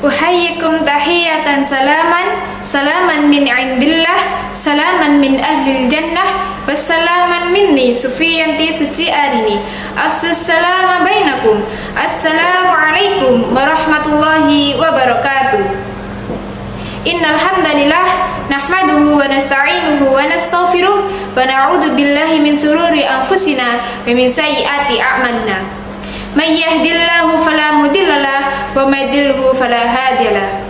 Uhayyikum tahiyatan salaman min indillah, salaman min ahlil jannah, wassalaman minni Sufiyanti Suci Arini. Afsus salama bainakum. Assalamualaikum warahmatullahi wabarakatuh. Innal hamdalillah nahmaduhu wa nasta'inuhu wa nastaghfiruh wa na'udzu billahi min sururi anfusina wa min sayyiati a'malina. May yahdihillahu fala mudilla lahu wa may yudlilhu fala hadiya lahu.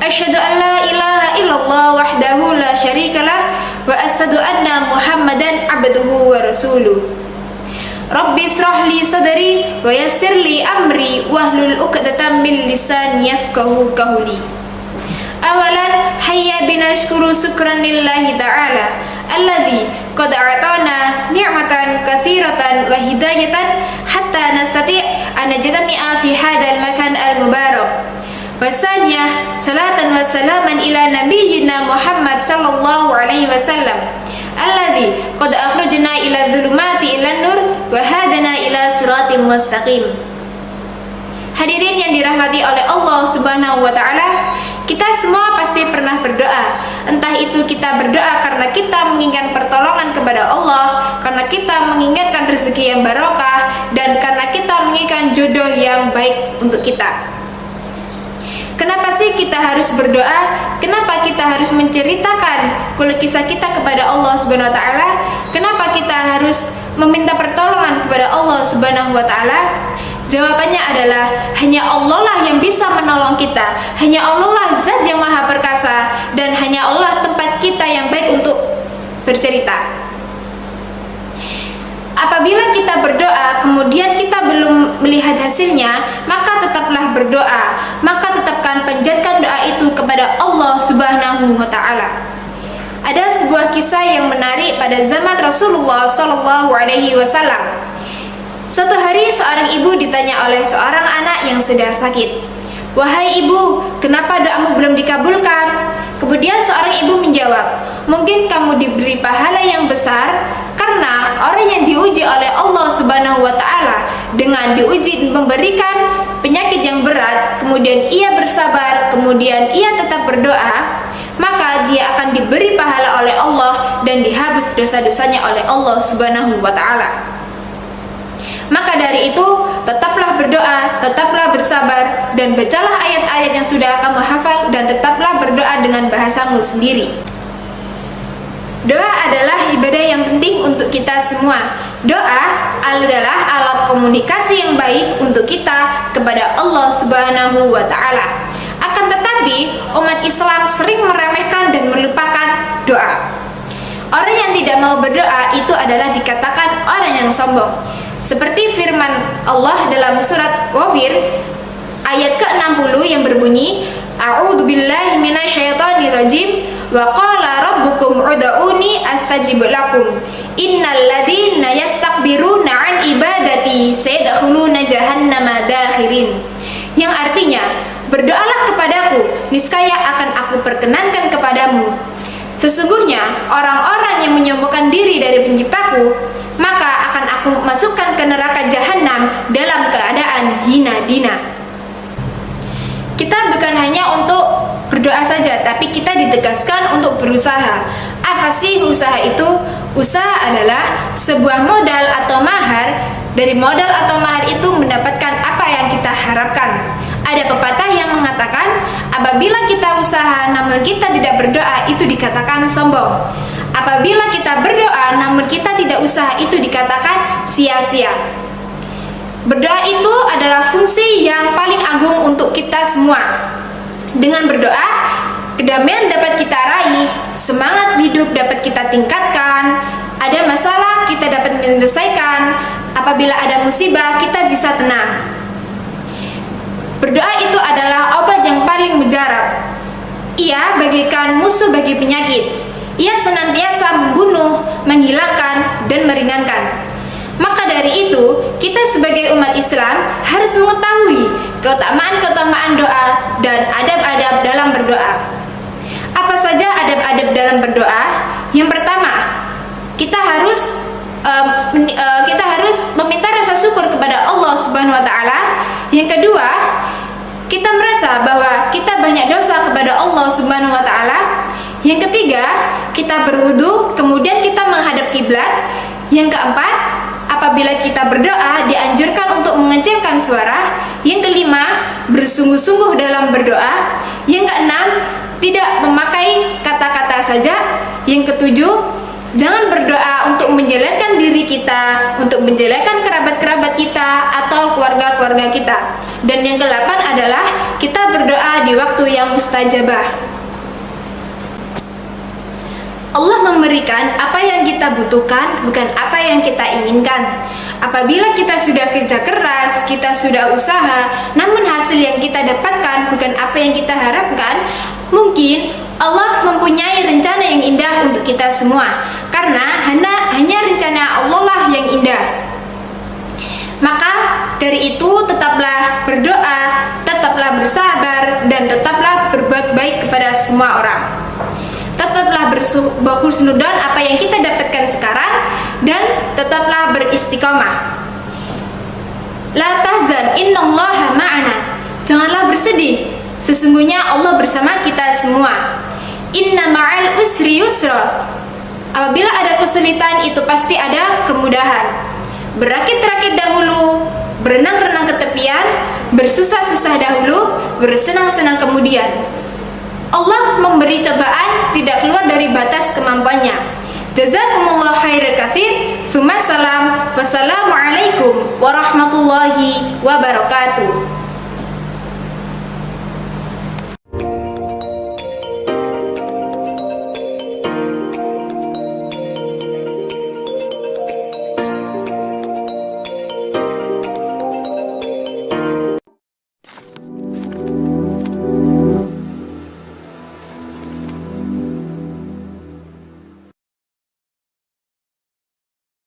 Asyhadu an la ilaha illallah wahdahu la syarika lah wa asyhadu anna Muhammadan abduhu wa rasuluh. Rabbi israh li sadri wa yassir li amri wahlul 'uqdatam min lisani yafqahu qawli. Awalan hayya bina nashkuru syukran lillahi ta'ala alladzi qad a'tana ni'matan katsiratan wa hidayatan hatta nastati' an najtami'a fi hadzal makan al-mubarak. Wasanya salatan wa salaman ila nabiyyina Muhammad sallallahu alaihi wasallam alladzi qad akhrajna ila dhulumati ila nur wa hadana ila siratim mustaqim. Hadirin yang dirahmati oleh Allah Subhanahu wa taala, kita semua pasti pernah berdoa. Entah itu kita berdoa karena kita menginginkan pertolongan kepada Allah, karena kita menginginkan rezeki yang barokah, dan karena kita menginginkan jodoh yang baik untuk kita. Kenapa sih kita harus berdoa? Kenapa kita harus menceritakan kisah kita kepada Allah Subhanahu wa taala? Kenapa kita harus meminta pertolongan kepada Allah Subhanahu wa taala? Jawabannya adalah hanya Allah lah yang bisa menolong kita. Hanya Allah lah zat yang maha perkasa, dan hanya Allah tempat kita yang baik untuk bercerita. Apabila kita berdoa kemudian kita belum melihat hasilnya, maka tetaplah berdoa. Maka tetapkan panjatkan doa itu kepada Allah Subhanahu wa taala. Ada sebuah kisah yang menarik pada zaman Rasulullah sallallahu alaihi wasallam. Suatu hari seorang ibu ditanya oleh seorang anak yang sedang sakit, "Wahai ibu, kenapa doamu belum dikabulkan?" Kemudian seorang ibu menjawab, "Mungkin kamu diberi pahala yang besar karena orang yang diuji oleh Allah Subhanahu wa taala dengan diuji memberikan penyakit yang berat, kemudian ia bersabar, kemudian ia tetap berdoa, maka dia akan diberi pahala oleh Allah dan dihapus dosa-dosanya oleh Allah Subhanahu wa taala." Maka dari itu, tetaplah berdoa, tetaplah bersabar, dan bacalah ayat-ayat yang sudah kamu hafal, dan tetaplah berdoa dengan bahasamu sendiri. Doa adalah ibadah yang penting untuk kita semua. Doa adalah alat komunikasi yang baik untuk kita kepada Allah Subhanahu wa taala. Akan tetapi, umat Islam sering meremehkan dan melupakan doa. Orang yang tidak mau berdoa itu adalah dikatakan orang yang sombong. Seperti firman Allah dalam surat Ghafir ayat ke-60 yang berbunyi, "A'udzubillahi minasyaitonirrajim wa qala rabbukum ud'uni astajib lakum innal ladzina yastakbiruna 'an ibadati sayadkhuluna jahannama dakhirin." Yang artinya, berdoalah kepadaku, niscaya akan aku perkenankan kepadamu. Sesungguhnya orang-orang yang menyombongkan diri dari penciptaku, maka akan aku masukkan ke neraka jahanam dalam keadaan hina dina. Kita bukan hanya untuk berdoa saja, tapi kita ditegaskan untuk berusaha. Apa sih usaha itu? Usaha adalah sebuah modal atau mahar. Dari modal atau mahar itu mendapatkan apa yang kita harapkan. Ada pepatah yang mengatakan, apabila kita usaha namun kita tidak berdoa, itu dikatakan sombong. Apabila kita berdoa namun kita tidak usaha, itu dikatakan sia-sia. Berdoa itu adalah fungsi yang paling agung untuk kita semua. Dengan berdoa, kedamaian dapat kita raih, semangat hidup dapat kita tingkatkan, ada masalah kita dapat menyelesaikan, Apabila ada musibah, kita bisa tenang. Berdoa itu adalah obat yang paling mujarab. Ia bagaikan musuh bagi penyakit. Ia senantiasa membunuh, menghilangkan, dan meringankan. Maka dari itu, kita sebagai umat Islam harus mengetahui keutamaan-keutamaan doa dan adab-adab dalam berdoa. Apa saja adab-adab dalam berdoa? Yang pertama, kita harus meminta rasa syukur kepada Allah Subhanahu wa taala. Yang kedua, kita merasa bahwa kita banyak dosa kepada Allah Subhanahu wa taala. Yang ketiga, kita berwudu, kemudian kita menghadap kiblat. Yang keempat, apabila kita berdoa dianjurkan untuk mengecilkan suara. Yang kelima, bersungguh-sungguh dalam berdoa. Yang keenam, tidak memakai kata-kata saja. Yang ketujuh, jangan berdoa untuk menjelekkan diri kita, untuk menjelekkan kerabat-kerabat kita atau keluarga-keluarga kita. Dan yang kedelapan adalah kita berdoa di waktu yang mustajabah. Allah memberikan apa yang kita butuhkan, bukan apa yang kita inginkan. Apabila kita sudah kerja keras, kita sudah usaha, namun hasil yang kita dapatkan bukan apa yang kita harapkan, mungkin Allah mempunyai rencana yang indah untuk kita semua. Karena hanya rencana Allah lah yang indah. Maka dari itu tetaplah berdoa, tetaplah bersabar, dan tetaplah berbuat baik kepada semua orang. Tetaplah berhusnudzon apa yang kita dapatkan sekarang, dan tetaplah beristiqomah. La tahzan, innallaha ma'ana. Janganlah bersedih, sesungguhnya Allah bersama kita semua. Inna ma'al usri yusra. Apabila ada kesulitan, itu pasti ada kemudahan. Berakit-rakit dahulu, berenang-renang ke tepian, bersusah-susah dahulu, bersenang-senang kemudian. Allah memberi cobaan tidak keluar dari batas kemampuannya. Jazakumullah khairan katsir. Tsumma salam. Wassalamualaikum warahmatullahi wabarakatuh.